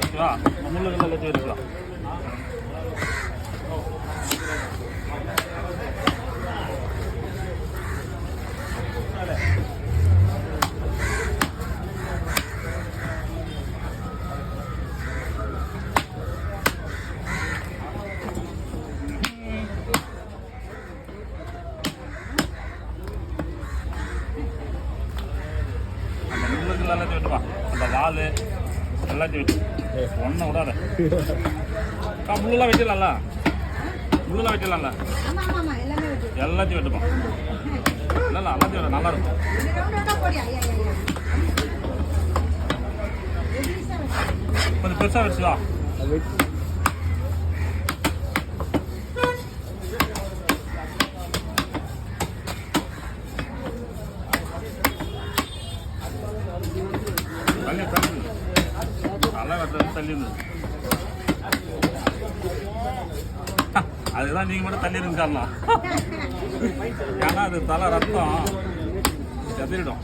ஓகேவா? முள்ளுகள் எல்லாத்தையும் எடுக்கலாம். எல்லாத்தையும் வெட்டுவா. அந்த வால் எல்லாத்தையும் வெட்டு. ஒன்றும் விடாத. முள்ளெல்லாம் வெட்டிடலாம்ல? முள்ளெல்லாம் வெட்டிடலாம்ல? எல்லாத்தையும் வெட்டுப்போம். இல்லை எல்லாத்தையும் வெட்ட நல்லா இருக்கும். கொஞ்சம் பெருசாக வச்சுவா. அதுதான் நீங்க மட்டும் தள்ளி இருந்துச்சாரலாம். ஏன்னா அது தலை ரத்தம் செதறிடும்.